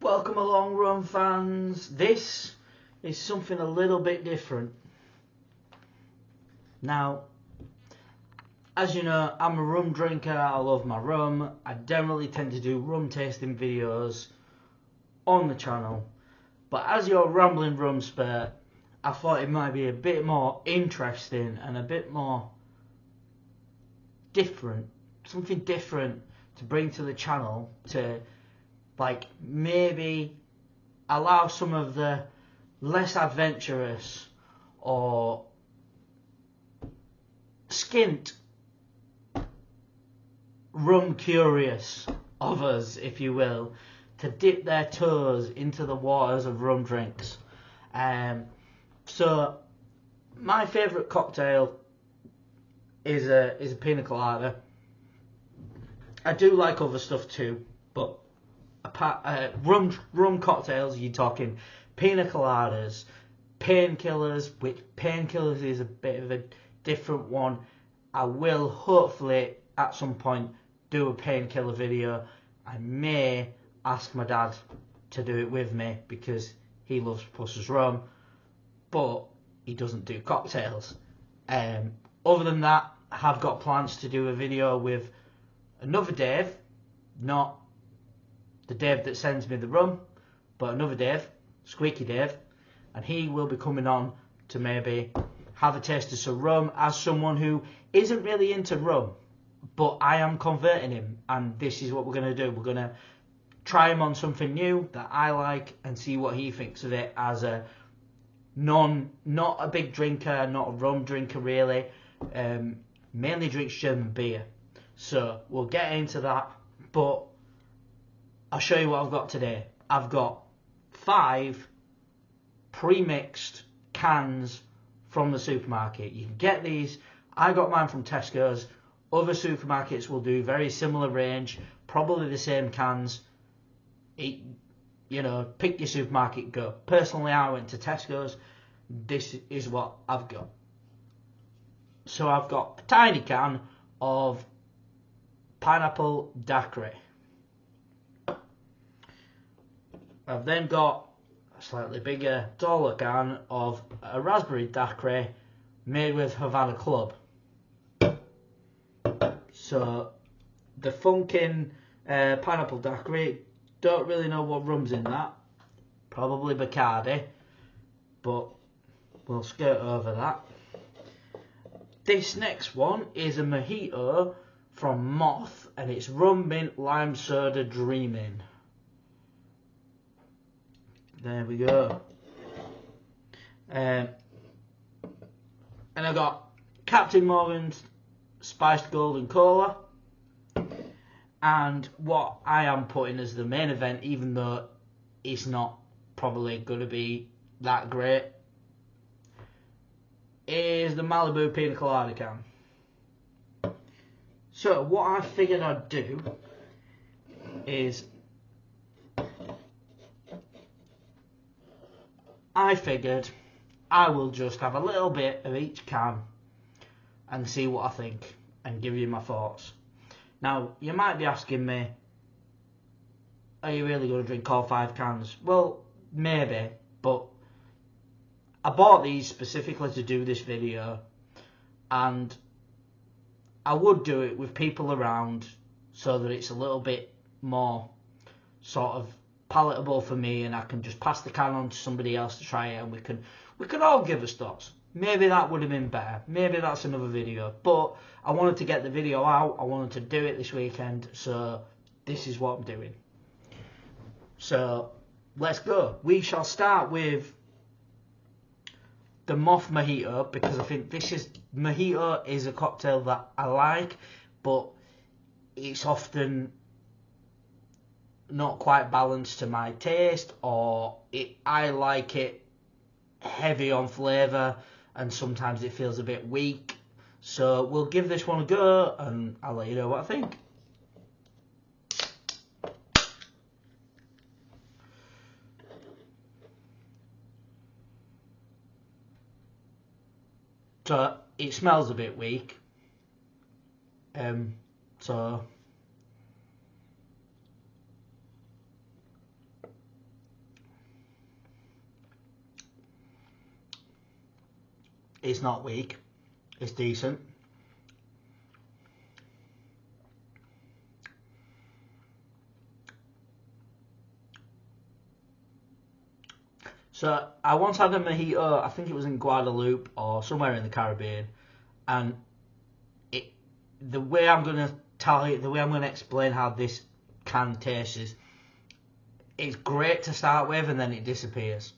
Welcome along, rum fans. This is something a little bit different. Now, as you know, I'm a rum drinker. I love my rum. I generally tend to do rum tasting videos on the channel. But as you're rambling Rumspert, I thought it might be a bit more interesting and a bit more different. Something different to bring to the channel to maybe allow some of the less adventurous or skint rum curious of us, if you will, to dip their toes into the waters of rum drinks. So my favourite cocktail is a pina colada. I do like other stuff too, but rum cocktails, you're talking pina coladas, painkillers, which painkillers is a bit of a different one. I will hopefully at some point do a painkiller video. I may ask my dad to do it with me because he loves Puss's rum, but he doesn't do cocktails. Other than that, I have got plans to do a video with another Dave, not the Dave that sends me the rum, but another Dave, Squeaky Dave, and he will be coming on to maybe have a taste of some rum as someone who isn't really into rum, but I am converting him, and this is what we're going to do. We're going to try him on something new that I like and see what he thinks of it as a not a big drinker, not a rum drinker really, mainly drinks German beer. So we'll get into that, but I'll show you what I've got today. I've got 5 pre-mixed cans from the supermarket. You can get these. I got mine from Tesco's. Other supermarkets will do very similar range, probably the same cans. Pick your supermarket, go. Personally, I went to Tesco's. This is what I've got. So I've got a tiny can of pineapple daiquiri. I've then got a slightly bigger, taller can of a raspberry daiquiri made with Havana Club. So the Funkin' pineapple daiquiri, don't really know what rum's in that. Probably Bacardi, but we'll skirt over that. This next one is a mojito from Moth, and it's rum mint lime soda dreaming. There we go. And I got Captain Morgan's spiced golden cola, and what I am putting as the main event, even though it's not probably going to be that great, is the Malibu Pina Colada can. So what I figured I'd do is I figured I will just have a little bit of each can and see what I think and give you my thoughts. Now, you might be asking me, are you really going to drink all 5 cans? Well, maybe, but I bought these specifically to do this video, and I would do it with people around so that it's a little bit more sort of palatable for me, and I can just pass the can on to somebody else to try it, and we can all give us thoughts. Maybe that would have been better. Maybe that's another video. But I wanted to get the video out. I wanted to do it this weekend, so this is what I'm doing. So let's go. We shall start with the Moth Mojito, because I think Mojito is a cocktail that I like, but it's often not quite balanced to my taste, or I like it heavy on flavour, and sometimes it feels a bit weak. So we'll give this one a go, and I'll let you know what I think. So it smells a bit weak. So It's not weak. It's decent. So I once had a mojito, I think it was in Guadeloupe or somewhere in the Caribbean, and the way I'm gonna explain how this can taste is, it's great to start with and then it disappears.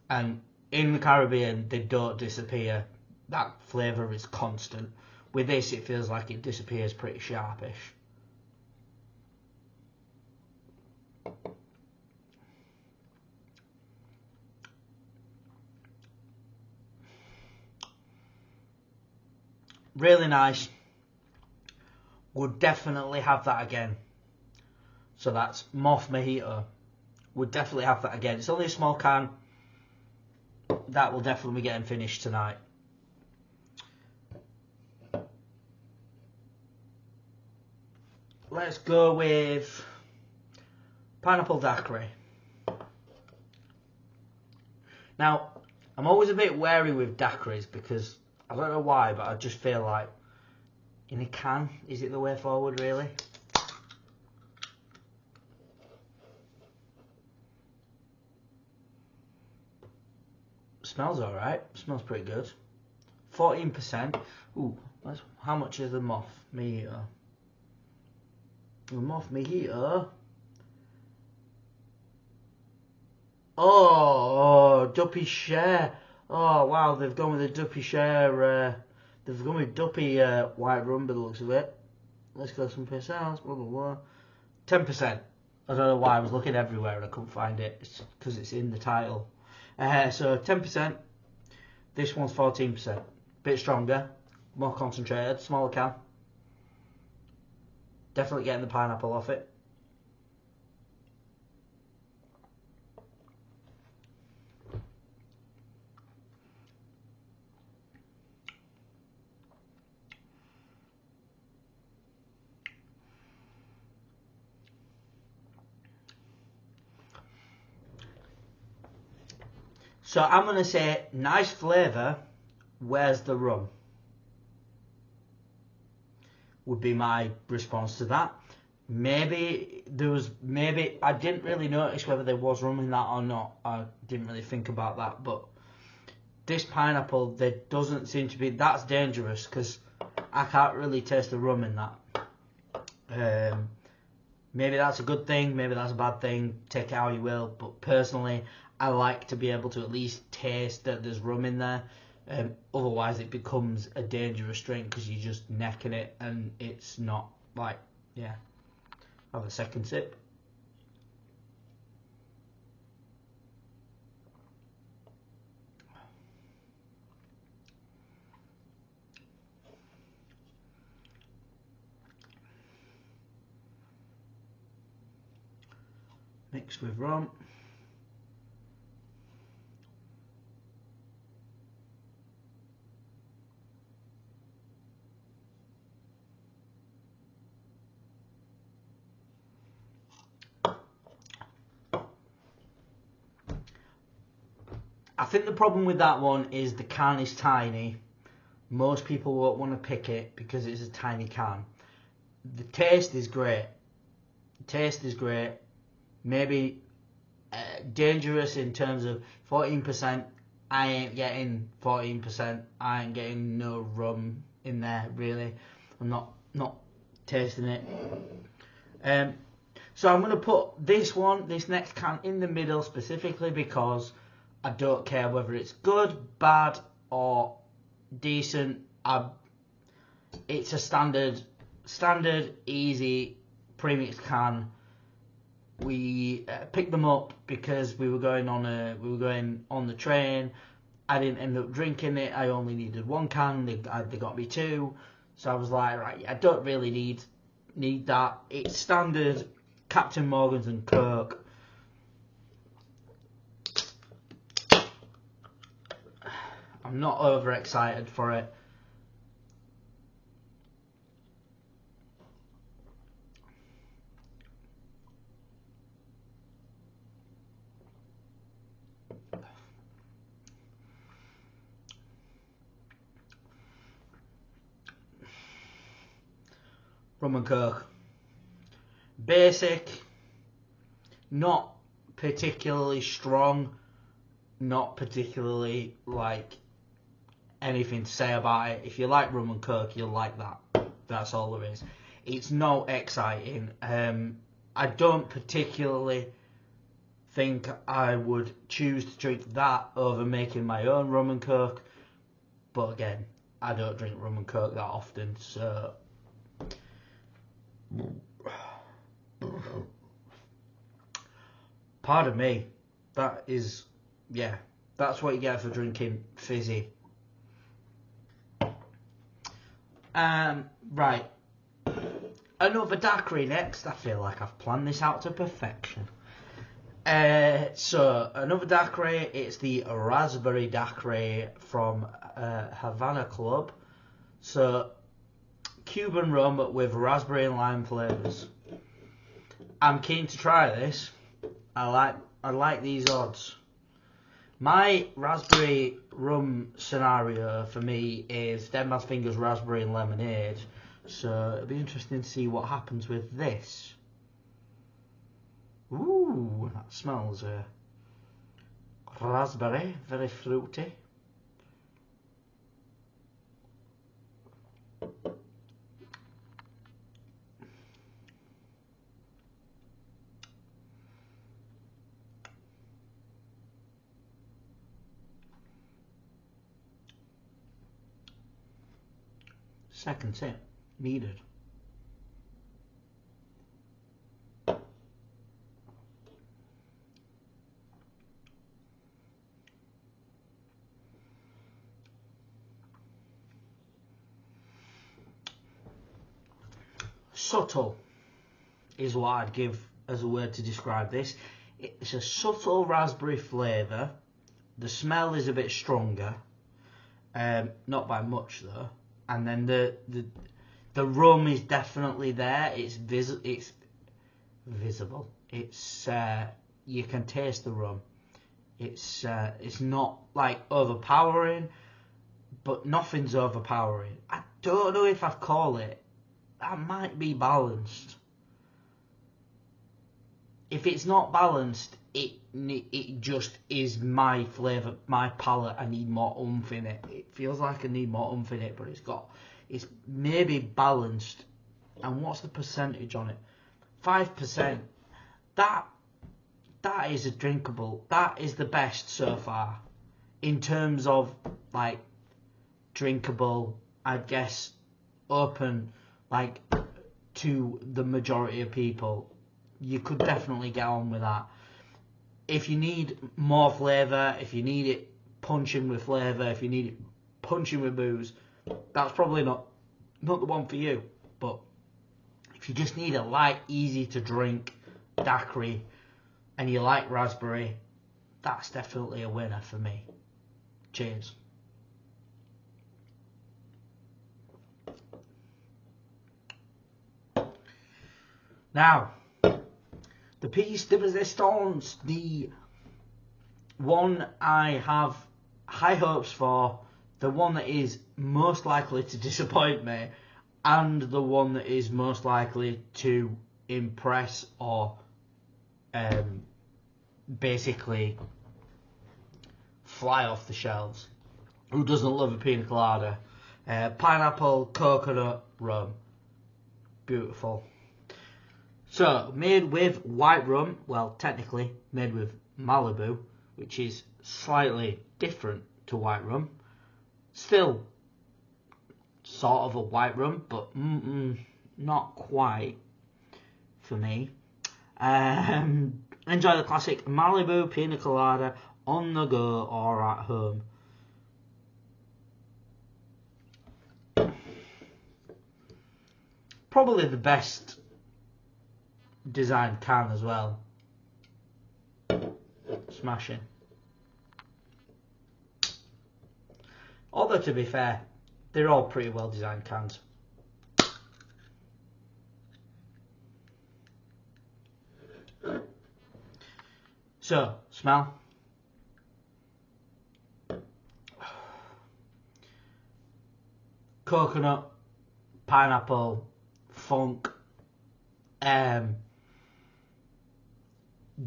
And in the Caribbean, they don't disappear. That flavour is constant. With this, it feels like it disappears pretty sharpish. Really nice. Would definitely have that again. So that's Moth Mojito. Would definitely have that again. It's only a small can. That will definitely be getting finished tonight. Let's go with pineapple daiquiri. Now, I'm always a bit wary with daiquiris because I don't know why, but I just feel like in a can, is it the way forward really? Smells alright. Smells pretty good. 14%. Ooh, how much is the Moth Mojito? The Moth Mojito. Oh, Duppy Share. Oh wow, they've gone with the Duppy Share. They've gone with Duppy white rum by the looks of it. Let's go some percents. Blah blah blah. 10%. I don't know why I was looking everywhere and I couldn't find it. It's because it's in the title. So 10%. This one's 14%. Bit stronger, more concentrated, smaller can. Definitely getting the pineapple off it. So I'm going to say, nice flavour, where's the rum? Would be my response to that. Maybe I didn't really notice whether there was rum in that or not. I didn't really think about that, but this pineapple, there doesn't seem to be, that's dangerous because I can't really taste the rum in that. Maybe that's a good thing, maybe that's a bad thing, take it how you will, but personally I like to be able to at least taste that there's rum in there. Otherwise it becomes a dangerous drink because you're just necking it and it's not like, yeah. Have a second sip. Mixed with rum. I think the problem with that one is the can is tiny. Most people won't want to pick it because it's a tiny can. The taste is great. Maybe dangerous in terms of 14%. I ain't getting 14%. I ain't getting no rum in there really. I'm not tasting it. So I'm going to put this next can in the middle specifically because I don't care whether it's good, bad or decent. It's a standard, easy premixed can. We picked them up because we were going on the train. I didn't end up drinking it. I only needed one can. They got me two, so I was like, right, I don't really need that. It's standard Captain Morgan's and Coke. I'm not overexcited for it. rum and coke. Basic, not particularly strong, not particularly like anything to say about it. If you like rum and coke, you'll like that. That's all there is. It's not exciting. I don't particularly think I would choose to drink that over making my own rum and coke. But again, I don't drink rum and coke that often, so pardon me. That is, yeah, that's what you get for drinking fizzy. Right. Another daiquiri next. I feel like I've planned this out to perfection. So another daiquiri, it's the raspberry daiquiri from Havana Club. So Cuban rum with raspberry and lime flavours. I'm keen to try this. I like these odds. My raspberry rum scenario for me is Dead Man's Fingers raspberry and lemonade. So it'll be interesting to see what happens with this. Ooh, that smells raspberry, very fruity. Second sip needed. Subtle is what I'd give as a word to describe this. It's a subtle raspberry flavour. The smell is a bit stronger, not by much though. And then the rum is definitely there. It's visible. It's you can taste the rum. It's not like overpowering, but nothing's overpowering. I don't know if I'd call it. That might be balanced. If it's not balanced, it just is my flavour, my palate. I need more oomph in it. It feels like I need more oomph in it, but it's maybe balanced. And what's the percentage on it? 5%. That is a drinkable. That is the best so far in terms of like drinkable. I'd guess open like to the majority of people. You could definitely get on with that. If you need more flavour, if you need it punching with flavour, if you need it punching with booze, that's probably not the one for you. But if you just need a light, easy to drink daiquiri and you like raspberry, that's definitely a winner for me. Cheers. Now, the piece de resistance, the one I have high hopes for, the one that is most likely to disappoint me, and the one that is most likely to impress or basically fly off the shelves. Who doesn't love a pina colada? Pineapple, coconut, rum. Beautiful. So, made with white rum, well, technically made with Malibu, which is slightly different to white rum. Still sort of a white rum, but not quite for me. Enjoy the classic Malibu pina colada on the go or at home. Probably the best designed can as well. Smashing. Although to be fair, they're all pretty well designed cans. So, smell. Coconut, pineapple, funk.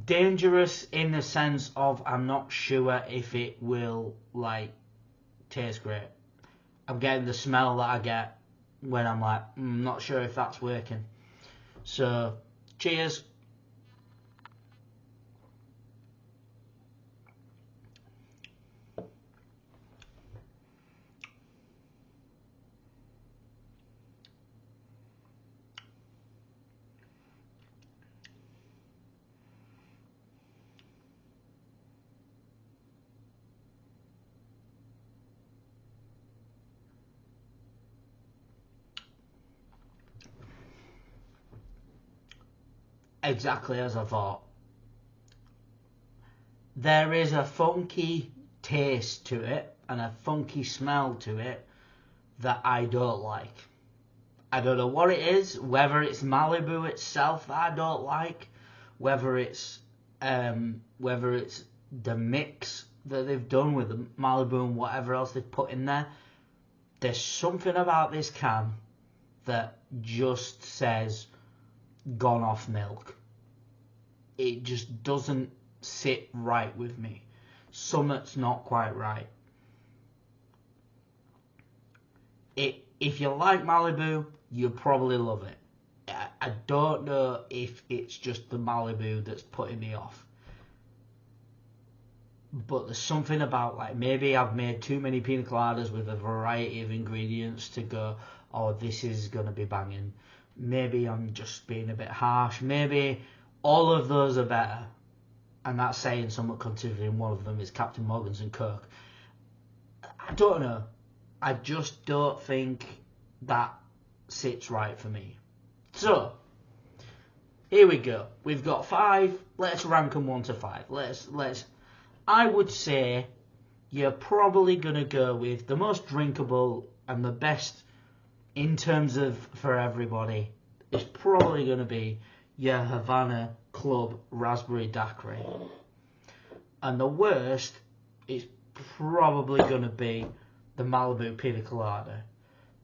Dangerous in the sense of I'm not sure if it will like taste great. I'm getting the smell that I get when I'm like, not sure if that's working. So, cheers. Exactly as I thought. There is a funky taste to it and a funky smell to it that I don't like. I don't know what it is, whether it's Malibu itself that I don't like, whether it's the mix that they've done with the Malibu and whatever else they've put in there. There's something about this can that just says gone off milk. It just doesn't sit right with me. Something's not quite right. If you like Malibu, you'll probably love it. I don't know if it's just the Malibu that's putting me off. But there's something about, like, maybe I've made too many pina coladas with a variety of ingredients to go, oh, this is going to be banging. Maybe I'm just being a bit harsh. Maybe all of those are better. And that's saying something, considering one of them is Captain Morgan's and Coke. I don't know. I just don't think that sits right for me. So, here we go. We've got 5. Let's rank them 1 to 5. Let's. I would say you're probably going to go with the most drinkable and the best in terms of for everybody. It's probably going to be your Havana Club Raspberry Daiquiri. And the worst is probably going to be the Malibu Pina Colada.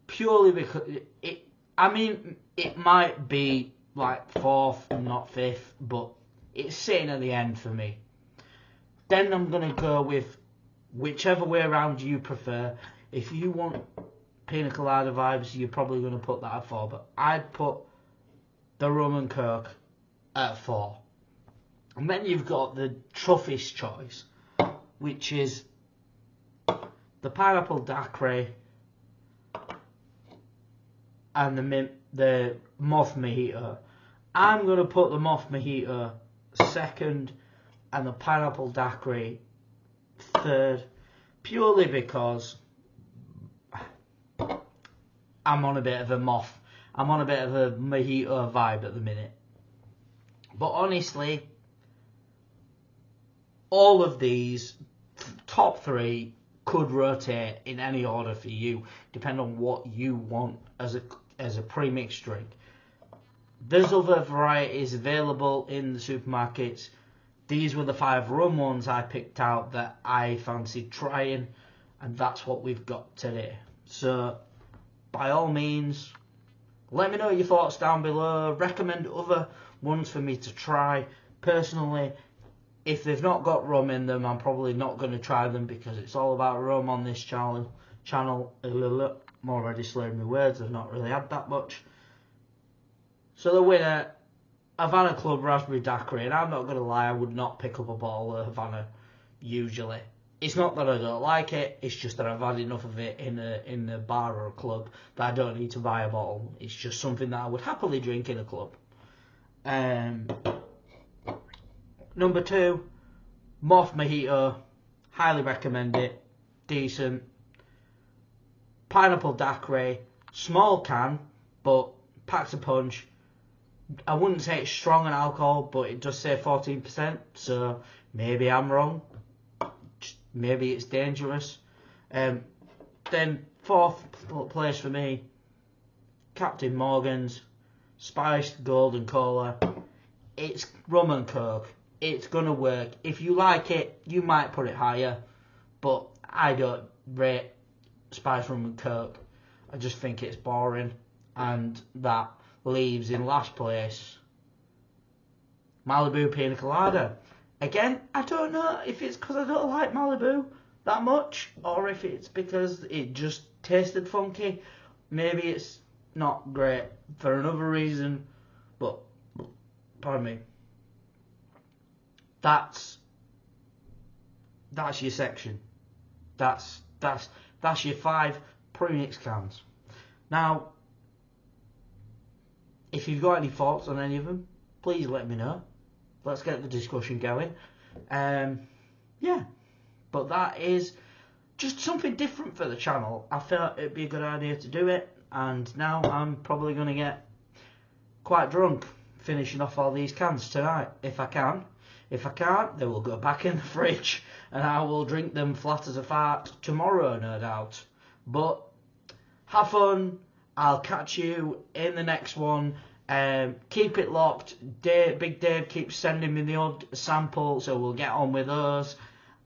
Purely because it might be like 4th and not 5th, but it's sitting at the end for me. Then I'm going to go with whichever way around you prefer. If you want Pina Colada vibes, you're probably going to put that at 4, but I'd put the rum and coke at 4. And then you've got the toughest choice, which is the pineapple daiquiri and the moth mojito. I'm going to put the moth mojito 2nd and the pineapple daiquiri 3rd, purely because I'm on a bit of a mojito vibe at the minute. But honestly, all of these top 3 could rotate in any order for you, depending on what you want as a pre-mixed drink. There's other varieties available in the supermarkets. These were the 5 rum ones I picked out that I fancied trying, and that's what we've got today. So, by all means, let me know your thoughts down below. Recommend other ones for me to try. Personally, if they've not got rum in them, I'm probably not going to try them because it's all about rum on this channel. I'm already slurring my words. I've not really had that much. So the winner, Havana Club Raspberry Daiquiri, and I'm not going to lie, I would not pick up a bottle of Havana usually. It's not that I don't like it, it's just that I've had enough of it in a bar or a club that I don't need to buy a bottle. It's just something that I would happily drink in a club. Number 2, Moth Mojito, highly recommend it, decent. Pineapple Daiquiri, small can, but packs a punch. I wouldn't say it's strong in alcohol, but it does say 14%, so maybe I'm wrong. Maybe it's dangerous. Then 4th place for me, Captain Morgan's Spiced Golden Cola. It's rum and coke. It's going to work. If you like it, you might put it higher, but I don't rate Spiced Rum and Coke. I just think it's boring, and that leaves in last place Malibu Pina Colada. Again, I don't know if it's because I don't like Malibu that much, or if it's because it just tasted funky. Maybe it's not great for another reason, but pardon me. That's your section. That's your 5 premixed cans. Now, if you've got any thoughts on any of them, please let me know. Let's get the discussion going. Yeah, but that is just something different for the channel. I felt it'd be a good idea to do it, and now I'm probably going to get quite drunk finishing off all these cans tonight, if I can. If I can't, they will go back in the fridge, and I will drink them flat as a fart tomorrow, no doubt. But have fun. I'll catch you in the next one. Keep it locked. Big Dave keeps sending me the odd sample, so we'll get on with those.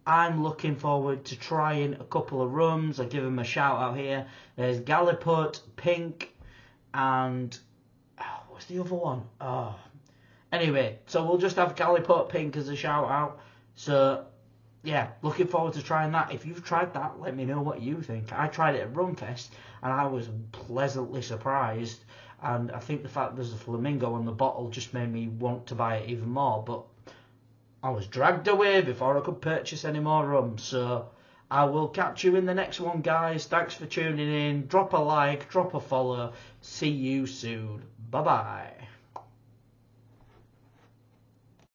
I'm looking forward to trying a couple of rums. I'll give them a shout out here. There's Galliput, Pink, and what's the other one? Anyway, so we'll just have Galliput, Pink as a shout out. So yeah, looking forward to trying that. If you've tried that, let me know what you think. I tried it at Rumfest and I was pleasantly surprised, and I think the fact there's a flamingo on the bottle just made me want to buy it even more, but I was dragged away before I could purchase any more rum. So I will catch you in the next one, guys. Thanks for tuning in. Drop a like, drop a follow. See you soon. Bye bye.